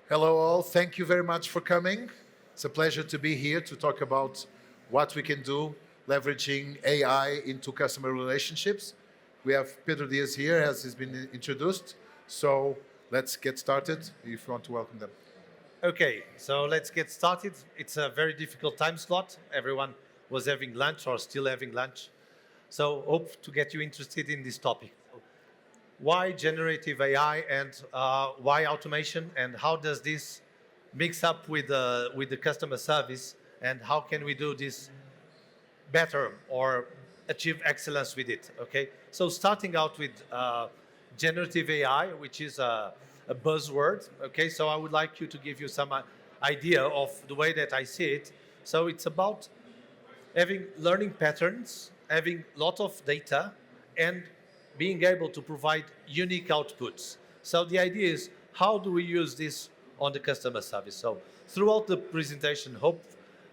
Hello all, thank you very much for coming. It's a pleasure to be here to talk about what we can do leveraging AI into customer relationships. We have Pedro Diaz here, as has been introduced. So let's get started if you want to welcome them. Okay, so let's get started. It's a very difficult time slot. Everyone was having lunch or still having lunch. So hope to get you interested in this topic. Why generative AI and why automation, and how does this mix up with the customer service, and how can we do this better or achieve excellence with it? Okay, so starting out with generative AI, which is a buzzword. Okay, so I would like you to give you some idea of the way that I see it. So it's about having learning patterns, having a lot of data, and being able to provide unique outputs. So the idea is, how do we use this on the customer service? So throughout the presentation, hope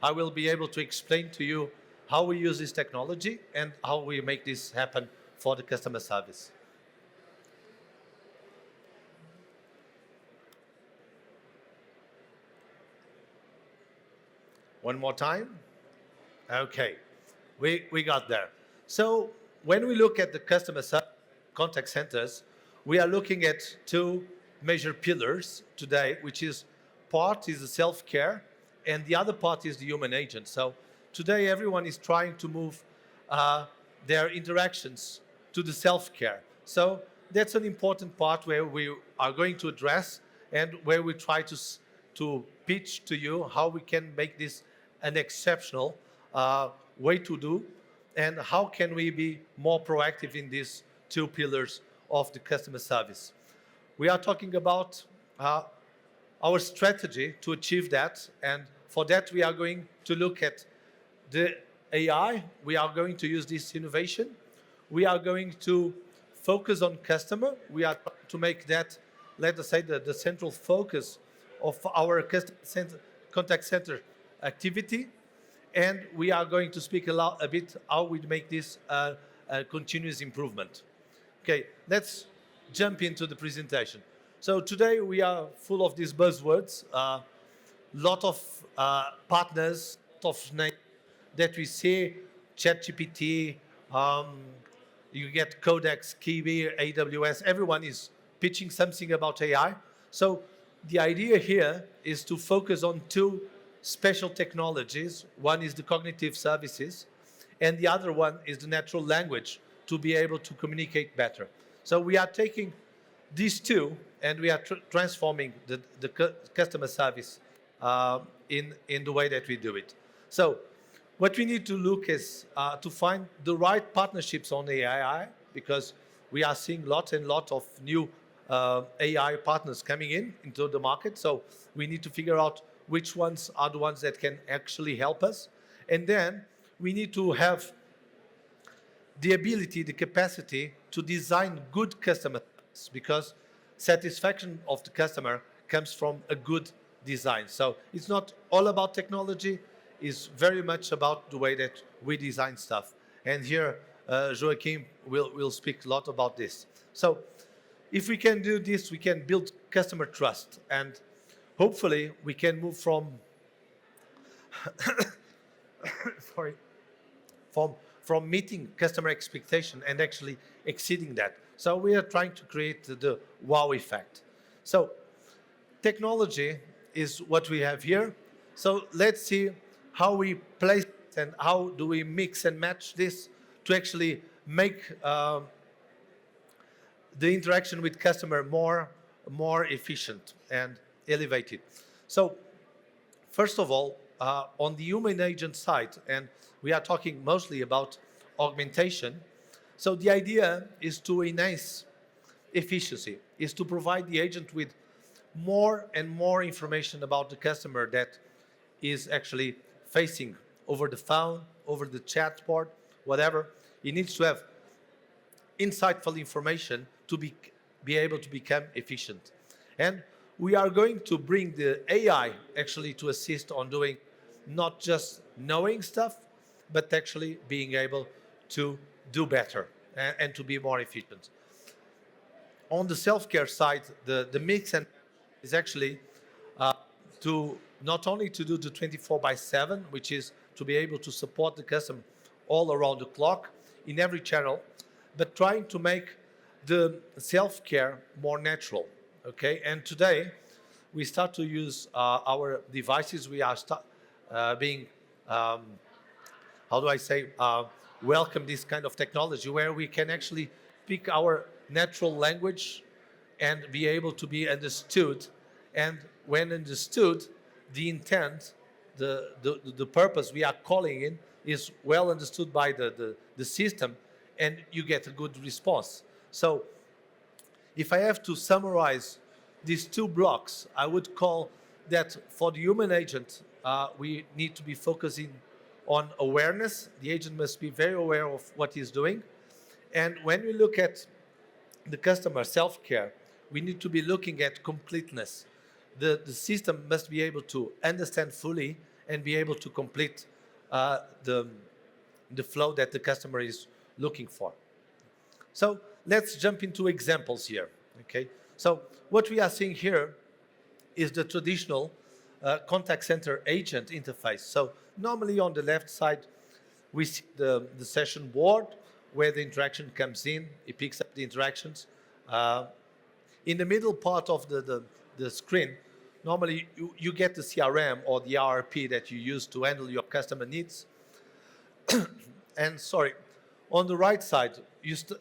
I will be able to explain to you how we use this technology and how we make this happen for the customer service. One more time. Okay, we got there. So when we look at the contact centers, we are looking at two major pillars today, which is part is the self-care and the other part is the human agent. So today everyone is trying to move their interactions to the self-care. So that's an important part where we are going to address and where we try to pitch to you how we can make this an exceptional way to do, and how can we be more proactive in these two pillars of the customer service. We are talking about our strategy to achieve that, and for that we are going to look at the AI. We are going to use this innovation. We are going to focus on customer. We are to make that, let us say, the central focus of our contact center activity, and we are going to speak a bit how we make this a continuous improvement. Okay, let's jump into the presentation. So today we are full of these buzzwords, lot of partners, lot of names that we see, ChatGPT, you get Codex, Kiwi, AWS, everyone is pitching something about AI. So the idea here is to focus on two special technologies. One is the cognitive services, and the other one is the natural language to be able to communicate better. So we are taking these two and we are transforming the customer service in the way that we do it. So what we need to look is to find the right partnerships on AI, because we are seeing lots and lots of new AI partners coming into the market. So we need to figure out which ones are the ones that can actually help us. And then we need to have the ability, the capacity to design good customer service, because satisfaction of the customer comes from a good design. So it's not all about technology, it's very much about the way that we design stuff. And here, Joaquim will speak a lot about this. So if we can do this, we can build customer trust, and hopefully we can move from sorry, from meeting customer expectation and actually exceeding that. So we are trying to create the wow effect. So technology is what we have here. So let's see how we place it and how do we mix and match this to actually make the interaction with customer more efficient and elevated. So first of all, on the human agent side, and we are talking mostly about augmentation. So the idea is to enhance efficiency, is to provide the agent with more and more information about the customer that is actually facing over the phone, over the chat board, whatever. He needs to have insightful information to be able to become efficient. And we are going to bring the AI actually to assist on doing not just knowing stuff, but actually being able to do better and to be more efficient. On the self-care side, the mix and is actually to not only to do the 24/7, which is to be able to support the customer all around the clock in every channel, but trying to make the self-care more natural, okay? And today, we start to use our devices. We are being, how do I say, welcome this kind of technology where we can actually speak our natural language and be able to be understood. And when understood, the intent, the purpose we are calling in is well understood by the system, and you get a good response. So if I have to summarize these two blocks, I would call that for the human agent, we need to be focusing on awareness. The agent must be very aware of what he's doing. And when we look at the customer self-care, we need to be looking at completeness. The system must be able to understand fully and be able to complete the flow that the customer is looking for. So let's jump into examples here, okay? So what we are seeing here is the traditional contact center agent interface. So normally on the left side, we see the session board where the interaction comes in. It picks up the interactions. In the middle part of the screen, normally you get the CRM or the RP that you use to handle your customer needs. And sorry, on the right side,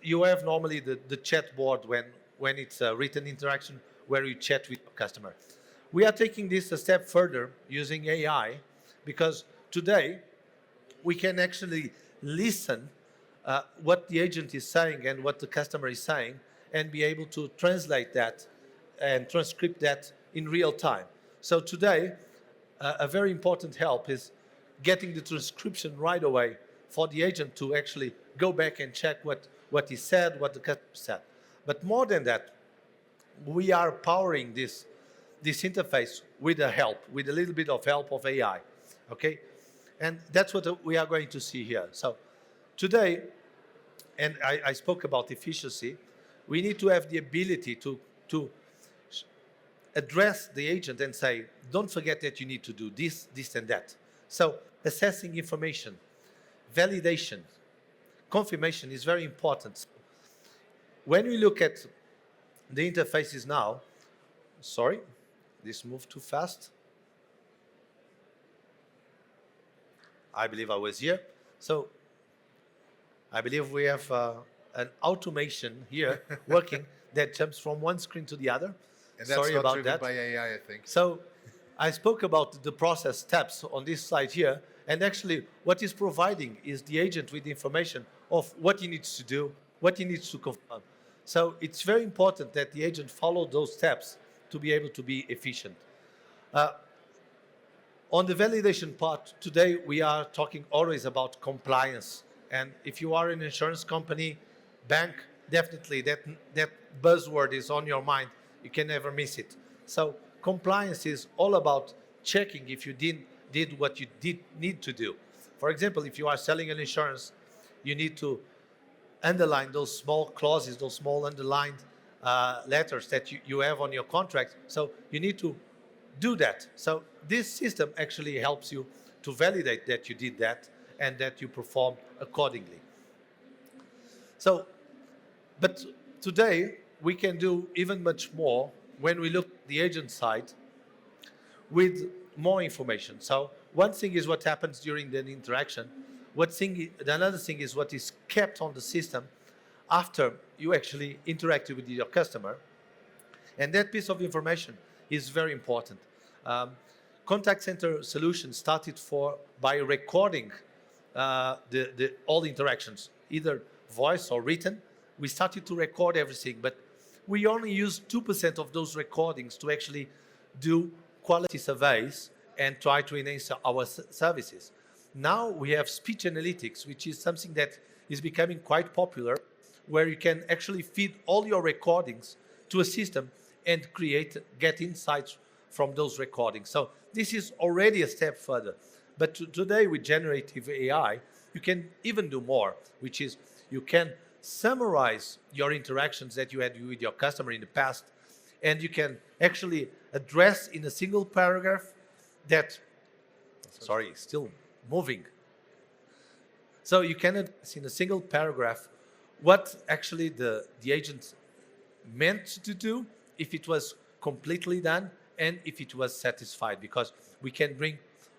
you have normally the chat board when it's a written interaction where you chat with your customer. We are taking this a step further using AI because today we can actually listen what the agent is saying and what the customer is saying and be able to translate that and transcript that in real time. So today, a very important help is getting the transcription right away for the agent to actually go back and check what he said, what the customer said. But more than that, we are powering this interface with a little bit of help of AI, okay? And that's what we are going to see here. So today, and I spoke about efficiency, we need to have the ability to address the agent and say, don't forget that you need to do this, this, and that. So assessing information, validation, confirmation is very important. When we look at the interfaces now, sorry, this moved too fast. I believe I was here. So I believe we have an automation here working that jumps from one screen to the other. And that's Sorry not about driven that. by AI, I think. So I spoke about the process steps on this slide here, and actually what is providing is the agent with the information of what he needs to do, what he needs to confirm. So it's very important that the agent follow those steps to be able to be efficient. On the validation part, today we are talking always about compliance. And if you are an insurance company, bank, definitely that buzzword is on your mind. You can never miss it. So compliance is all about checking if you did what you did need to do. For example, if you are selling an insurance, you need to underline those small clauses, those small underlined letters that you have on your contract. So you need to do that. So this system actually helps you to validate that you did that and that you performed accordingly. So, but today we can do even much more when we look at the agent side with more information. So one thing is what happens during the interaction. Another thing is what is kept on the system after you actually interacted with your customer. And that piece of information is very important. Contact center solutions started by recording all the interactions, either voice or written. We started to record everything, but we only use 2% of those recordings to actually do quality surveys and try to enhance our services. Now we have speech analytics, which is something that is becoming quite popular, where you can actually feed all your recordings to a system and get insights from those recordings. So this is already a step further. But today with generative AI, you can even do more, which is you can summarize your interactions that you had with your customer in the past and you can actually address in a single paragraph that, sorry, still moving. So you can address in a single paragraph what actually the agent meant to do, if it was completely done, and if it was satisfied, because we can bring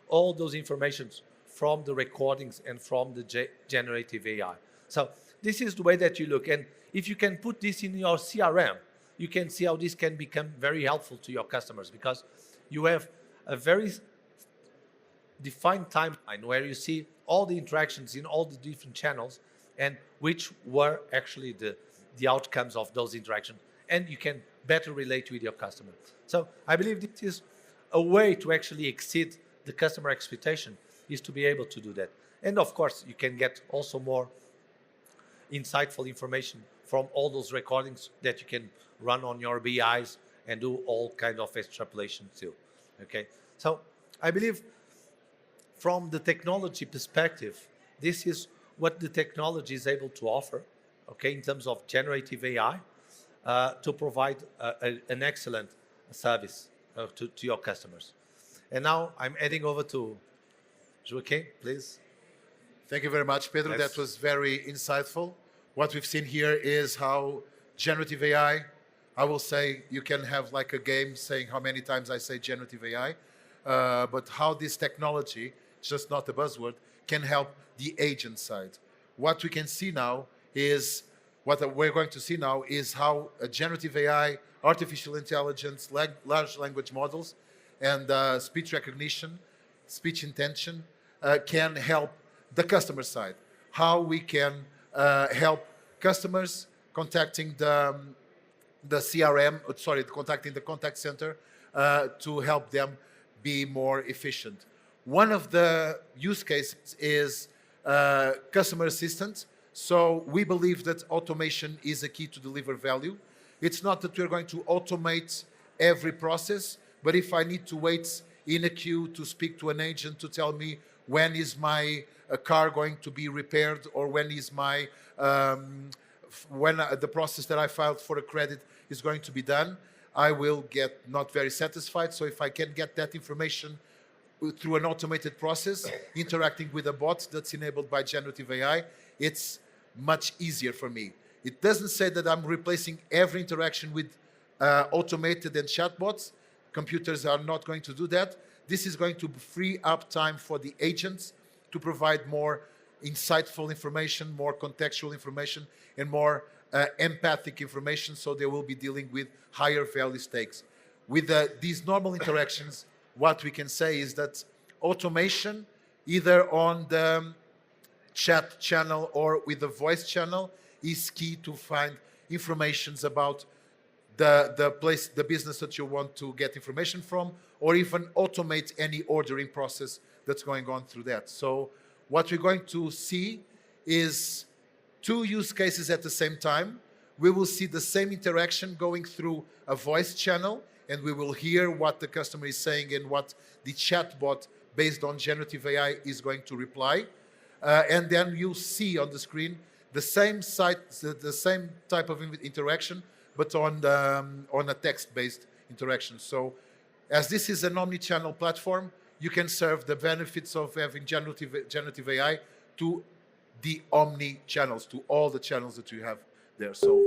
all those informations from the recordings and from the generative AI. So this is the way that you look. And if you can put this in your CRM, you can see how this can become very helpful to your customers, because you have a very defined timeline where you see all the interactions in all the different channels and which were actually the outcomes of those interactions. And you can better relate with your customer. So I believe this is a way to actually exceed the customer expectation, is to be able to do that. And of course, you can get also more insightful information from all those recordings that you can run on your BIs and do all kind of extrapolation too. Okay, so I believe from the technology perspective, this is what the technology is able to offer, okay, in terms of generative AI, to provide an excellent service to your customers. And now I'm heading over to Joaquim, please. Thank you very much, Pedro. Yes. That was very insightful. What we've seen here is how generative AI, I will say you can have like a game saying how many times I say generative AI, but how this technology, just not a buzzword, can help the agent side. What we can see now is, what we're going to see now is how generative AI, artificial intelligence, large language models, and speech recognition, speech intention can help the customer side. How we can help customers contacting the CRM, contacting the contact center to help them be more efficient. One of the use cases is customer assistance. So we believe that automation is a key to deliver value. It's not that we're going to automate every process, but if I need to wait in a queue to speak to an agent to tell me when is my car going to be repaired, or when is my when the process that I filed for a credit is going to be done, I will get not very satisfied. So if I can get that information through an automated process, interacting with a bot that's enabled by generative AI, it's much easier for me. It doesn't say that I'm replacing every interaction with automated and chatbots. Computers are not going to do that. This is going to free up time for the agents to provide more insightful information, more contextual information, and more empathic information, so they will be dealing with higher value stakes. With these normal interactions, what we can say is that automation, either on the chat channel or with the voice channel, is key to find informations about the business that you want to get information from, or even automate any ordering process that's going on through that. So what we're going to see is two use cases at the same time. We will see the same interaction going through a voice channel, and we will hear what the customer is saying and what the chatbot based on generative AI is going to reply. And then you'll see on the screen the same type of interaction, but on a text-based interaction. So as this is an omni-channel platform, you can serve the benefits of having generative AI to the omni-channels, to all the channels that you have there. So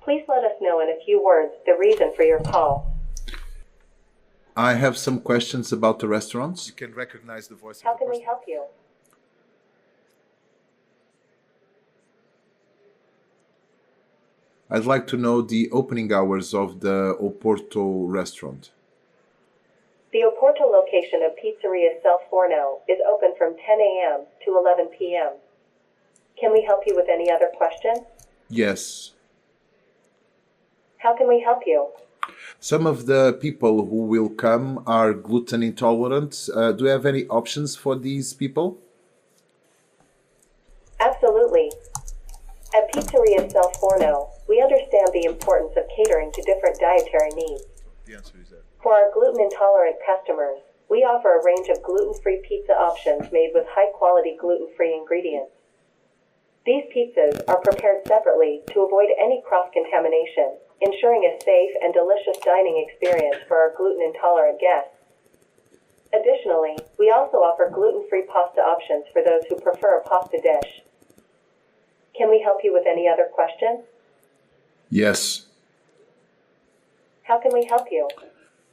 please let us know in a few words the reason for your call. I have some questions about the restaurants. You can recognize the voice. How can we help you? I'd like to know the opening hours of the Oporto restaurant. The Oporto location of Pizzeria Celfocus is open from 10 a.m. to 11 p.m. Can we help you with any other questions? Yes. How can we help you? Some of the people who will come are gluten intolerant. Do you have any options for these people? Absolutely. At Pizzeria Celfocus, we understand the importance of catering to different dietary needs. The answer is that. For our gluten-intolerant customers, we offer a range of gluten-free pizza options made with high-quality gluten-free ingredients. These pizzas are prepared separately to avoid any cross-contamination, ensuring a safe and delicious dining experience for our gluten-intolerant guests. Additionally, we also offer gluten-free pasta options for those who prefer a pasta dish. Can we help you with any other questions? Yes. How can we help you?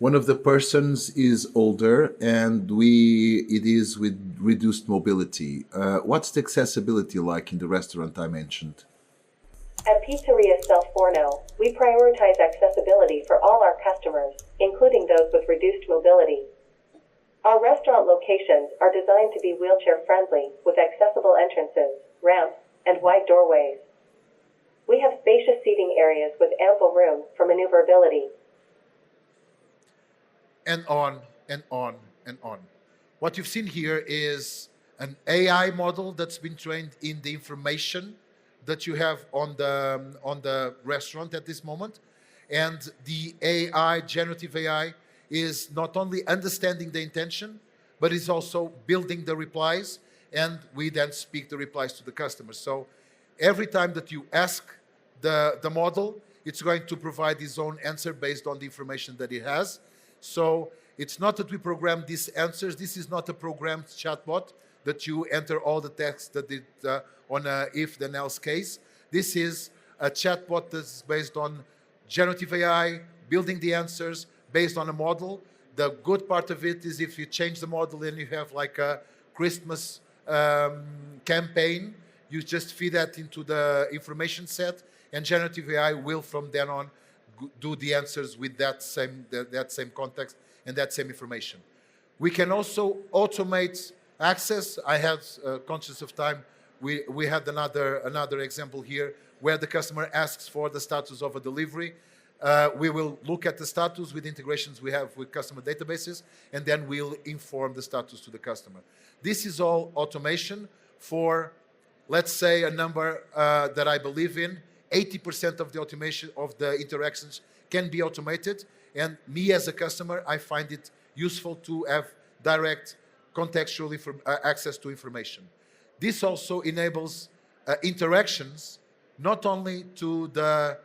One of the persons is older and it is with reduced mobility. What's the accessibility like in the restaurant I mentioned? At Pizzeria Celfocus, we prioritize accessibility for all our customers, including those with reduced mobility. Our restaurant locations are designed to be wheelchair-friendly with accessible entrances, ramps, and wide doorways. We have spacious seating areas with ample room for maneuverability. And on and on and on. What you've seen here is an AI model that's been trained in the information that you have on the restaurant at this moment. And the AI, generative AI, is not only understanding the intention, but is also building the replies, and we then speak the replies to the customer. So every time that you ask the model, it's going to provide its own answer based on the information that it has. So it's not that we program these answers. This is not a programmed chatbot that you enter all the text that it on a if then else case. This is a chatbot that's based on generative AI, building the answers based on a model. The good part of it is if you change the model and you have like a Christmas campaign, you just feed that into the information set, and generative AI will from then on do the answers with that same context and that same information. We can also automate access. I had, conscious of time, we had another example here where the customer asks for the status of a delivery. We will look at the status with integrations we have with customer databases, and then we'll inform the status to the customer. This is all automation for, let's say, a number that I believe in. 80% of the automation of the interactions can be automated, and me as a customer, I find it useful to have direct contextual access to information. This also enables interactions, not only to the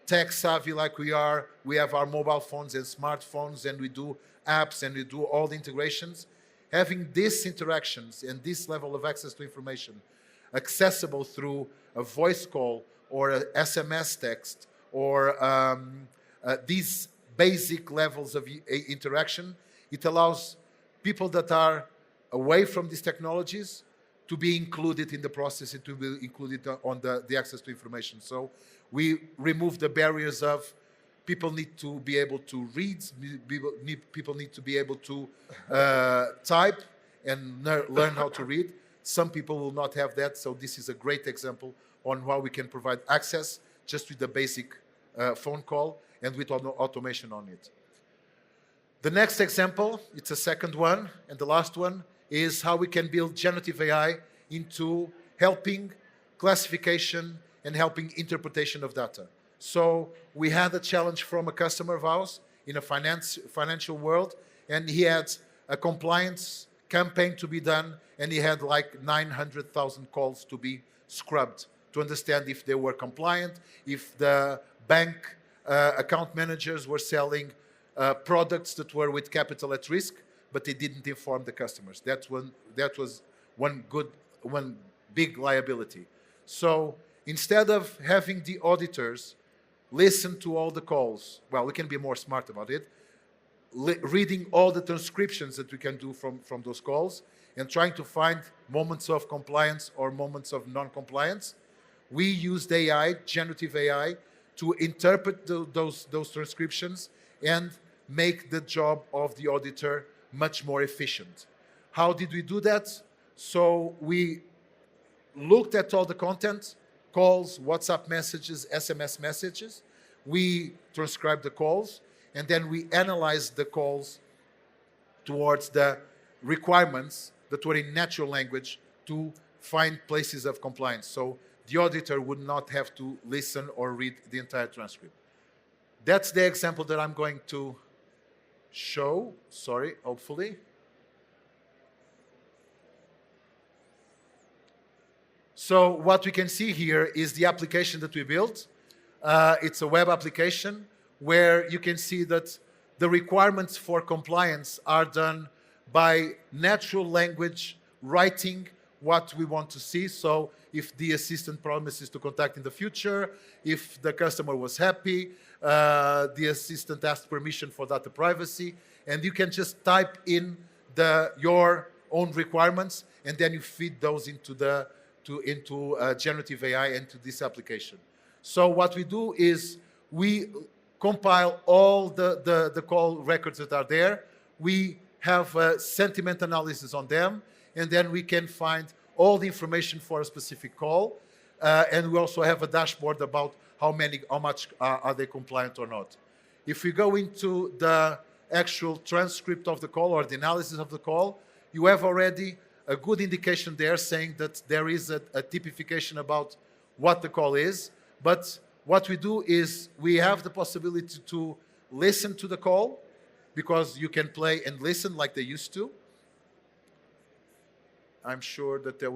tech savvy like we are. We have our mobile phones and smartphones, and we do apps, and we do all the integrations. Having these interactions and this level of access to information accessible through a voice call or an SMS text or these basic levels of interaction, it allows people that are away from these technologies to be included in the process and to be included on the access to information. So we remove the barriers of people need to be able to read, people need to be able to type and learn how to read. Some people will not have that, so this is a great example on how we can provide access just with the basic phone call and with automation on it. The next example, it's a second one, and the last one, is how we can build generative AI into helping classification and helping interpretation of data. So we had a challenge from a customer of ours in a financial world, and he had a compliance campaign to be done, and he had like 900,000 calls to be scrubbed to understand if they were compliant, if the bank account managers were selling products that were with capital at risk, but they didn't inform the customers. That was one big liability. So instead of having the auditors listen to all the calls, well, we can be more smart about it, reading all the transcriptions that we can do from those calls and trying to find moments of compliance or moments of non-compliance, we used AI, generative AI, to interpret those transcriptions and make the job of the auditor much more efficient. How did we do that? So we looked at all the content, calls, WhatsApp messages, SMS messages. We transcribed the calls, and then we analyzed the calls towards the requirements that were in natural language to find places of compliance. So the auditor would not have to listen or read the entire transcript. That's the example that I'm going to show, hopefully. So what we can see here is the application that we built. It's a web application where you can see that the requirements for compliance are done by natural language writing what we want to see. So if the assistant promises to contact in the future, if the customer was happy, the assistant asked permission for data privacy, and you can just type in your own requirements, and then you feed those into generative AI into this application. So what we do is we compile all the call records that are there. We have sentiment analysis on them, and then we can find all the information for a specific call. And we also have a dashboard about how much are they compliant or not. If we go into the actual transcript of the call or the analysis of the call, you have already a good indication there saying that there is a typification about what the call is. But what we do is we have the possibility to listen to the call, because you can play and listen like they used to. I'm sure that there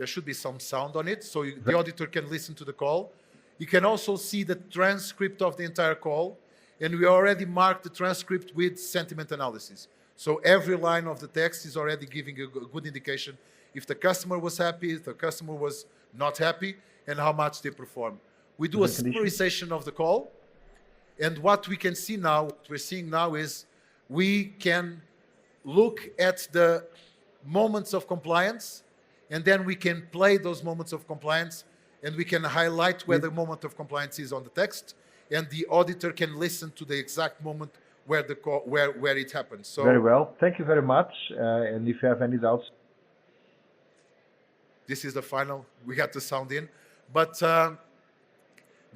should be some sound on it, so the auditor can listen to the call. You can also see the transcript of the entire call, and we already marked the transcript with sentiment analysis. So every line of the text is already giving a good indication if the customer was happy, if the customer was not happy, and how much they perform. We do a summarization of the call, and what we can see now, what we're seeing now is we can look at the moments of compliance, and then we can play those moments of compliance, and we can highlight where the moment of compliance is on the text, and the auditor can listen to the exact moment where it happens. So very well. Thank you very much. And if you have any doubts, this is the final. We got the sound in, but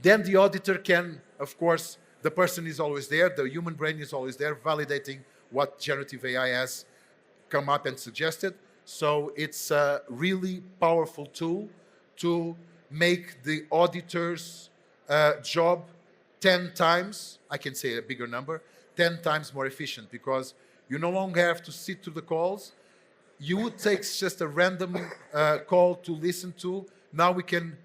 then the auditor can, of course, the person is always there. The human brain is always there, validating what generative AI has come up and suggested. So it's a really powerful tool to make the auditor's job 10 times, I can say a bigger number, 10 times more efficient, because you no longer have to sit through the calls. You take just a random call to listen to. Now we can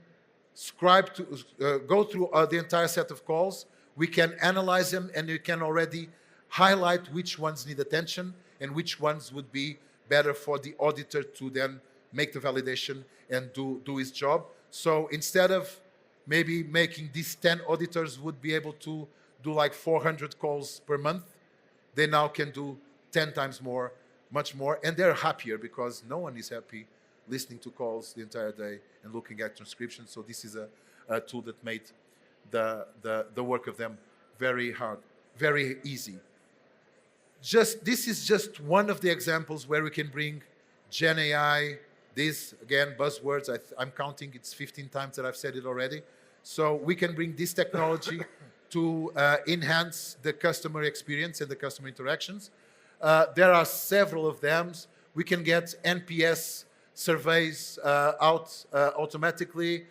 go through the entire set of calls. We can analyze them, and we can already highlight which ones need attention and which ones would be better for the auditor to then make the validation and do his job. So instead of maybe making these 10 auditors would be able to do like 400 calls per month, they now can do 10 times more, much more, and they're happier, because no one is happy listening to calls the entire day and looking at transcriptions. So this is a tool that made the work of them very hard, very easy. This is just one of the examples where we can bring GenAI. These, again, buzzwords, I'm counting, it's 15 times that I've said it already. So we can bring this technology to enhance the customer experience and the customer interactions. There are several of them. We can get NPS surveys out automatically,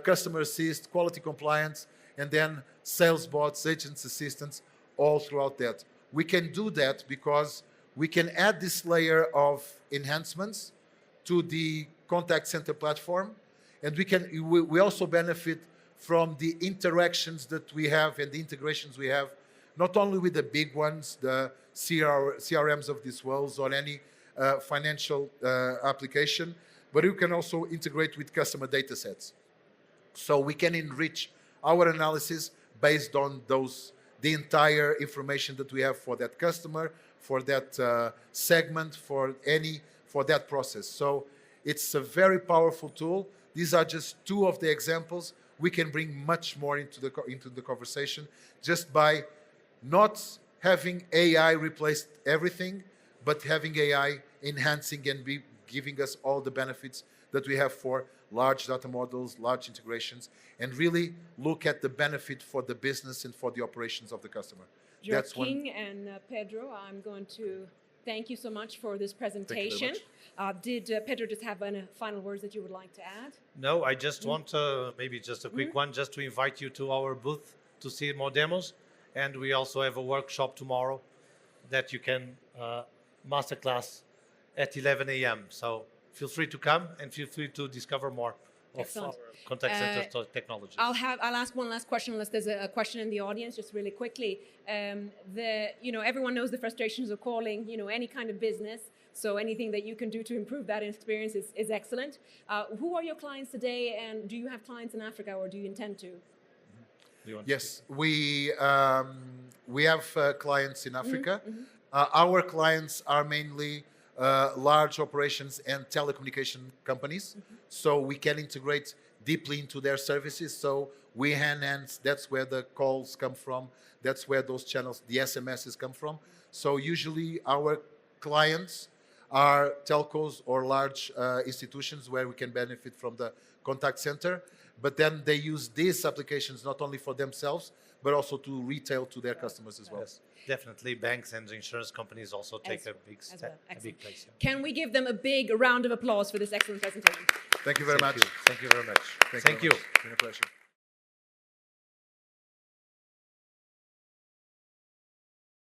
customer assist, quality compliance, and then sales bots, agents assistants, all throughout that. We can do that because we can add this layer of enhancements to the contact center platform, and we also benefit from the interactions that we have and the integrations we have, not only with the big ones, the CRMs of this world or any financial application, but you can also integrate with customer data sets. So we can enrich our analysis based on the entire information that we have for that customer, for that segment, for that process. So it's a very powerful tool. These are just two of the examples. We can bring much more into the conversation just by not having AI replace everything, but having AI enhancing and giving us all the benefits that we have for large data models, large integrations, and really look at the benefit for the business and for the operations of the customer. Joaquim and Pedro, I'm going to thank you so much for this presentation. Did Pedro just have any final words that you would like to add? No, I just want maybe just a quick one, just to invite you to our booth to see more demos. And we also have a workshop tomorrow that you can masterclass at 11 a.m. So feel free to come and feel free to discover more of Excellent. our contact center technologies. I'll ask one last question, unless there's a question in the audience, just really quickly. Everyone knows the frustrations of calling, any kind of business. So anything that you can do to improve that experience is excellent. Who are your clients today, and do you have clients in Africa, or do you intend to? Yes, we have clients in Africa. Our clients are mainly large operations and telecommunication companies, so we can integrate deeply into their services. So we enhance. That's where the calls come from. That's where those channels, the SMSs, come from. So usually our clients are telcos or large institutions where we can benefit from the contact center. But then they use these applications not only for themselves, but also to retail to their customers as well. Yes, definitely. Banks and insurance companies also take a big step, a big place. Yeah. Can we give them a big round of applause for this excellent presentation? Thank you very much. Thank you very much. Thank you. Thank you. It's been a pleasure.